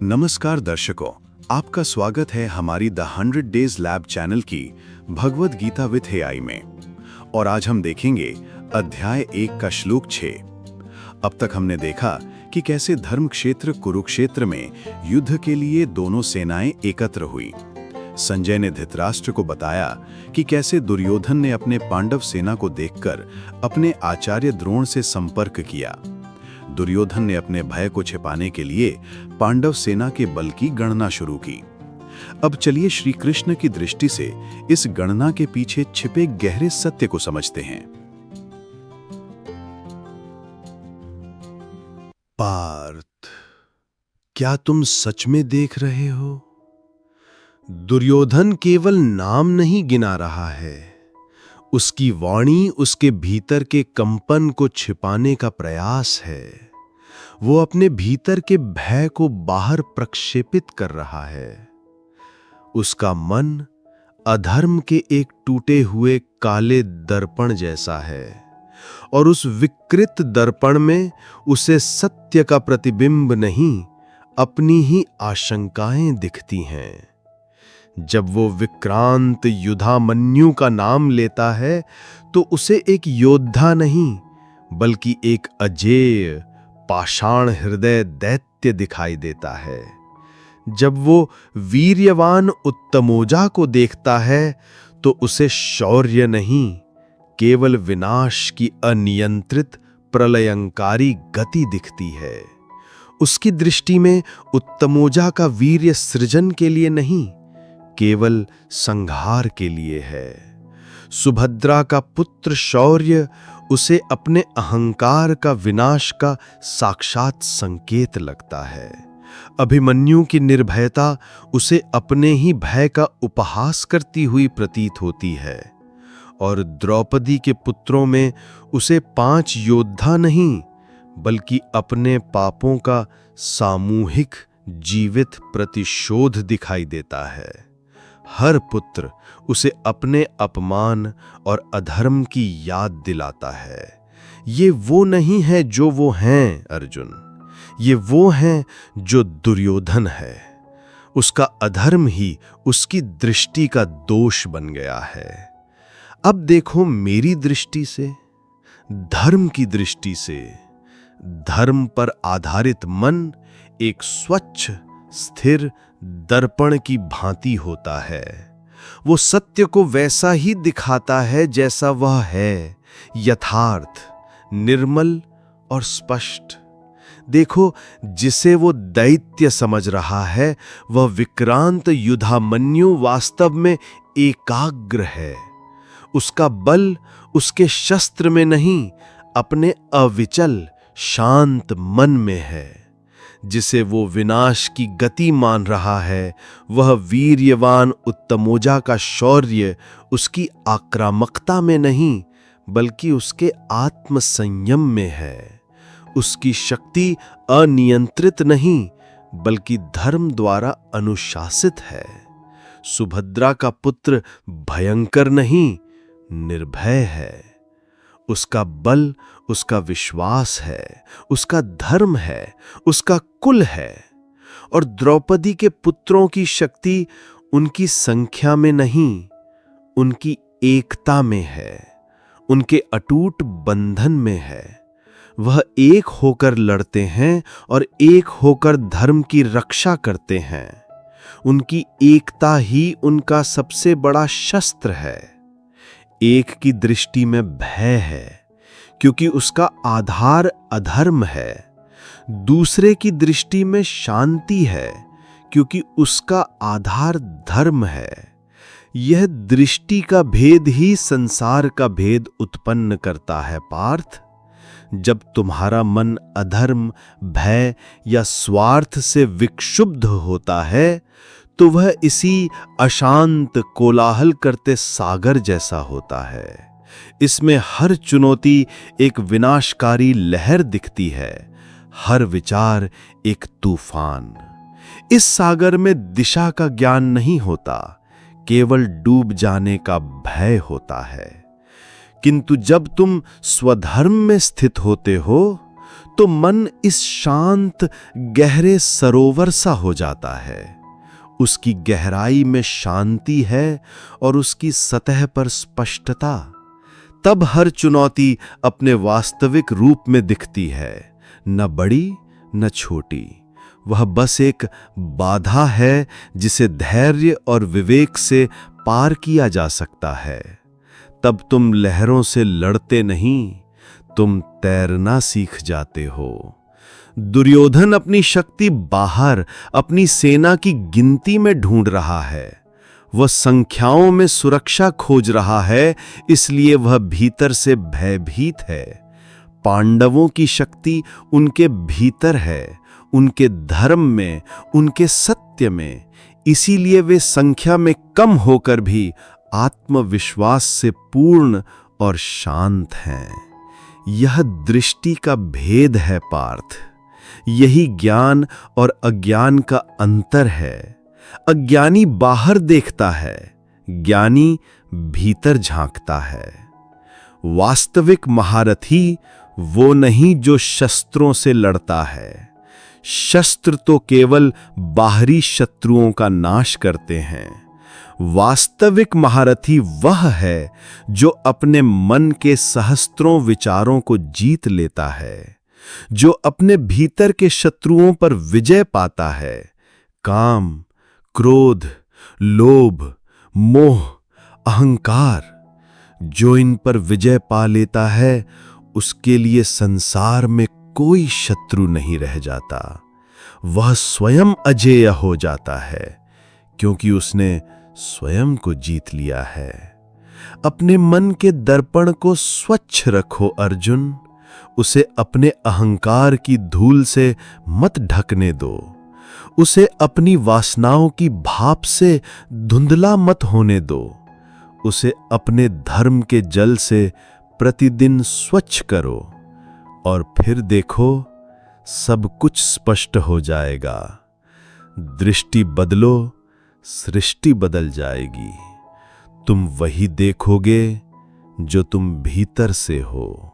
नमस्कार दर्शकों, आपका स्वागत है हमारी द 100 डेज लैब चैनल की भगवद गीता विथ एआई में। और आज हम देखेंगे अध्याय 1 का श्लोक 6। अब तक हमने देखा कि कैसे धर्म क्षेत्र कुरुक्षेत्र में युद्ध के लिए दोनों सेनाएं एकत्र हुई। संजय ने धृतराष्ट्र को बताया कि कैसे दुर्योधन ने अपने पांडव सेना को देखकर अपने आचार्य द्रोण से संपर्क किया। दुर्योधन ने अपने भय को छिपाने के लिए पांडव सेना के बल की गणना शुरू की। अब चलिए श्री कृष्ण की दृष्टि से इस गणना के पीछे छिपे गहरे सत्य को समझते हैं। पार्थ, क्या तुम सच में देख रहे हो? दुर्योधन केवल नाम नहीं गिना रहा है, उसकी वाणी उसके भीतर के कंपन को छिपाने का प्रयास है। वो अपने भीतर के भय को बाहर प्रक्षेपित कर रहा है। उसका मन अधर्म के एक टूटे हुए काले दर्पण जैसा है और उस विकृत दर्पण में उसे सत्य का प्रतिबिंब नहीं, अपनी ही आशंकाएं दिखती हैं। जब वो विक्रांत युधामन्यु का नाम लेता है तो उसे एक योद्धा नहीं बल्कि एक अजेय पाषाण हृदय दैत्य दिखाई देता है। जब वो वीर्यवान उत्तमोजा को देखता है तो उसे शौर्य नहीं, केवल विनाश की अनियंत्रित प्रलयंकारी गति दिखती है। उसकी दृष्टि में उत्तमोजा का वीर्य सृजन के लिए नहीं, केवल संहार के लिए है। सुभद्रा का पुत्र शौर्य उसे अपने अहंकार का विनाश का साक्षात संकेत लगता है। अभिमन्यु की निर्भयता उसे अपने ही भय का उपहास करती हुई प्रतीत होती है और द्रौपदी के पुत्रों में उसे 5 योद्धा नहीं बल्कि अपने पापों का सामूहिक जीवित प्रतिशोध दिखाई देता है। हर पुत्र उसे अपने अपमान और अधर्म की याद दिलाता है। ये वो नहीं है जो वो हैं अर्जुन, ये वो हैं जो दुर्योधन है। उसका अधर्म ही उसकी दृष्टि का दोष बन गया है। अब देखो मेरी दृष्टि से, धर्म की दृष्टि से। धर्म पर आधारित मन एक स्वच्छ स्थिर दर्पण की भांति होता है। वो सत्य को वैसा ही दिखाता है जैसा वह है, यथार्थ, निर्मल और स्पष्ट। देखो, जिसे वो दैत्य समझ रहा है वह विक्रांत युधामन्यु वास्तव में एकाग्र है। उसका बल उसके शस्त्र में नहीं, अपने अविचल शांत मन में है। जिसे वो विनाश की गति मान रहा है वह वीर्यवान उत्तमोजा का शौर्य उसकी आक्रामकता में नहीं बल्कि उसके आत्मसंयम में है। उसकी शक्ति अनियंत्रित नहीं बल्कि धर्म द्वारा अनुशासित है। सुभद्रा का पुत्र भयंकर नहीं, निर्भय है। उसका बल उसका विश्वास है, उसका धर्म है, उसका कुल है। और द्रौपदी के पुत्रों की शक्ति उनकी संख्या में नहीं, उनकी एकता में है, उनके अटूट बंधन में है। वह एक होकर लड़ते हैं और एक होकर धर्म की रक्षा करते हैं। उनकी एकता ही उनका सबसे बड़ा शस्त्र है। एक की दृष्टि में भय है क्योंकि उसका आधार अधर्म है, दूसरे की दृष्टि में शांति है क्योंकि उसका आधार धर्म है। यह दृष्टि का भेद ही संसार का भेद उत्पन्न करता है पार्थ। जब तुम्हारा मन अधर्म, भय या स्वार्थ से विक्षुब्ध होता है तो वह इसी अशांत कोलाहल करते सागर जैसा होता है। इसमें हर चुनौती एक विनाशकारी लहर दिखती है, हर विचार एक तूफान। इस सागर में दिशा का ज्ञान नहीं होता, केवल डूब जाने का भय होता है। किंतु जब तुम स्वधर्म में स्थित होते हो तो मन इस शांत गहरे सरोवर सा हो जाता है। उसकी गहराई में शांति है और उसकी सतह पर स्पष्टता। तब हर चुनौती अपने वास्तविक रूप में दिखती है, न बड़ी न छोटी। वह बस एक बाधा है जिसे धैर्य और विवेक से पार किया जा सकता है। तब तुम लहरों से लड़ते नहीं, तुम तैरना सीख जाते हो। दुर्योधन अपनी शक्ति बाहर, अपनी सेना की गिनती में ढूंढ रहा है। वह संख्याओं में सुरक्षा खोज रहा है, इसलिए वह भीतर से भयभीत है। पांडवों की शक्ति उनके भीतर है, उनके धर्म में, उनके सत्य में। इसीलिए वे संख्या में कम होकर भी आत्मविश्वास से पूर्ण और शांत हैं। यह दृष्टि का भेद है पार्थ। यही ज्ञान और अज्ञान का अंतर है। अज्ञानी बाहर देखता है, ज्ञानी भीतर झांकता है। वास्तविक महारथी वो नहीं जो शस्त्रों से लड़ता है। शस्त्र तो केवल बाहरी शत्रुओं का नाश करते हैं। वास्तविक महारथी वह है जो अपने मन के सहस्त्रों विचारों को जीत लेता है, जो अपने भीतर के शत्रुओं पर विजय पाता है। काम, क्रोध, लोभ, मोह, अहंकार, जो इन पर विजय पा लेता है, उसके लिए संसार में कोई शत्रु नहीं रह जाता। वह स्वयं अजेय हो जाता है, क्योंकि उसने स्वयं को जीत लिया है। अपने मन के दर्पण को स्वच्छ रखो अर्जुन। उसे अपने अहंकार की धूल से मत ढकने दो। उसे अपनी वासनाओं की भाप से धुंधला मत होने दो। उसे अपने धर्म के जल से प्रतिदिन स्वच्छ करो, और फिर देखो सब कुछ स्पष्ट हो जाएगा। दृष्टि बदलो, सृष्टि बदल जाएगी। तुम वही देखोगे जो तुम भीतर से हो।